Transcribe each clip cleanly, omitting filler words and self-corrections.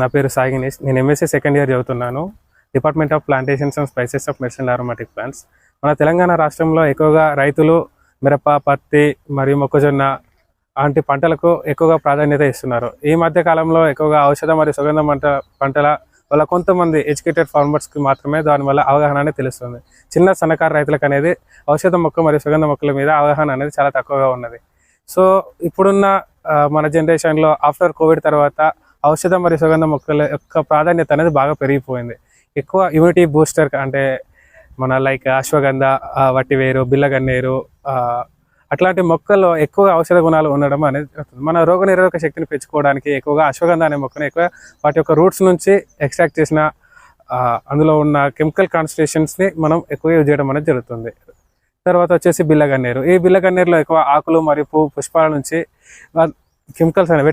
నా పేరు సాయి గణేష్. నేను ఎంఎస్సీ సెకండ్ ఇయర్ చదువుతున్నాను. Department of plantations and spices of medicinal aromatic plants. మన తెలంగాణ రాష్ట్రంలో ఎక్కువగా రైతులు మిరప, పత్తి మరియు మొక్కజొన్న వంటి పంటలకు ఎక్కువగా ప్రాధాన్యత ఇస్తున్నారు. ఈ మధ్య కాలంలో ఎక్కువగా ఔషధ మరియు సుగంధ పంటల వల్ల కొంతమంది ఎడ్యుకేటెడ్ ఫార్మర్స్కి మాత్రమే దానివల్ల అవగాహన అనేది తెలుస్తుంది. చిన్న సన్నకారు రైతులకు అనేది ఔషధ మొక్క మరియు సుగంధ మొక్కల మీద అవగాహన అనేది చాలా తక్కువగా ఉన్నది. సో ఇప్పుడున్న మన జనరేషన్లో ఆఫ్టర్ కోవిడ్ తర్వాత ఔషధ మరియు సుగంధ మొక్కల యొక్క ప్రాధాన్యత అనేది బాగా పెరిగిపోయింది. ఎక్కువ ఇమ్యూనిటీ బూస్టర్ అంటే మన లైక్ అశ్వగంధ, వట్టివేరు, బిల్లగన్నేరు అట్లాంటి మొక్కల్లో ఎక్కువగా ఔషధ గుణాలు ఉండడం అనేది మన రోగనిరోధక శక్తిని పెంచుకోవడానికి ఎక్కువగా అశ్వగంధ అనే మొక్కను ఎక్కువ వాటి యొక్క రూట్స్ నుంచి ఎక్స్ట్రాక్ట్ చేసిన అందులో ఉన్న కెమికల్ కాన్సన్ట్రేషన్స్ని మనం ఎక్కువ యూజ్ చేయడం అనేది జరుగుతుంది. తర్వాత వచ్చేసి బిల్లగన్నేరు. ఈ బిల్లగన్నేరులో ఎక్కువ ఆకులు మరియు పుష్పాల నుంచి కెమికల్స్ అనే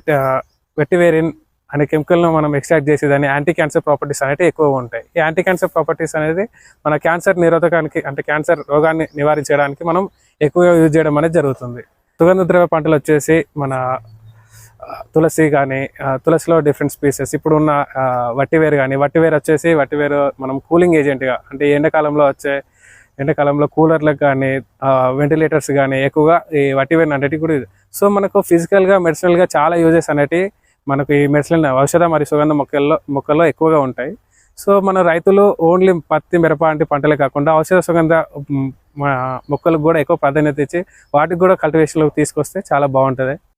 వెట్టివేరిన్ అనే కెమికల్ను మనం ఎక్స్ట్రాక్ట్ చేసి దాన్ని యాంటీ క్యాన్సర్ ప్రాపర్టీస్ అనేవి ఎక్కువగా ఉంటాయి. ఈ యాంటీ క్యాన్సర్ ప్రాపర్టీస్ అనేది మన క్యాన్సర్ నిరోధకానికి అంటే క్యాన్సర్ రోగాన్ని నివారించడానికి మనం ఎక్కువగా యూజ్ చేయడం అనేది జరుగుతుంది. సుగంధ ద్రవ్య పంటలు వచ్చేసి మన తులసి కానీ, తులసిలో డిఫరెంట్ స్పీసెస్ ఇప్పుడు ఉన్న వట్టివేరు కానీ, వట్టివేరు మనం కూలింగ్ ఏజెంట్గా అంటే ఎండాకాలంలో కూలర్లకు కానీ, వెంటిలేటర్స్ కానీ ఎక్కువగా ఈ వట్టివేరు అనేటివి కూడా. సో మనకు ఫిజికల్గా మెడిసినల్గా చాలా యూజెస్ అనేటివి మనకు ఈ మెడిసిన్ ఔషధ మరియు సుగంధ మొక్కల్లో ఎక్కువగా ఉంటాయి. సో మన రైతులు ఓన్లీ పత్తి, మిరప వంటి పంటలే కాకుండా ఔషధ సుగంధ మొక్కలకు కూడా ఎక్కువ ప్రాధాన్యత ఇచ్చి వాటికి కూడా కల్టివేషన్లోకి తీసుకొస్తే చాలా బాగుంటుంది.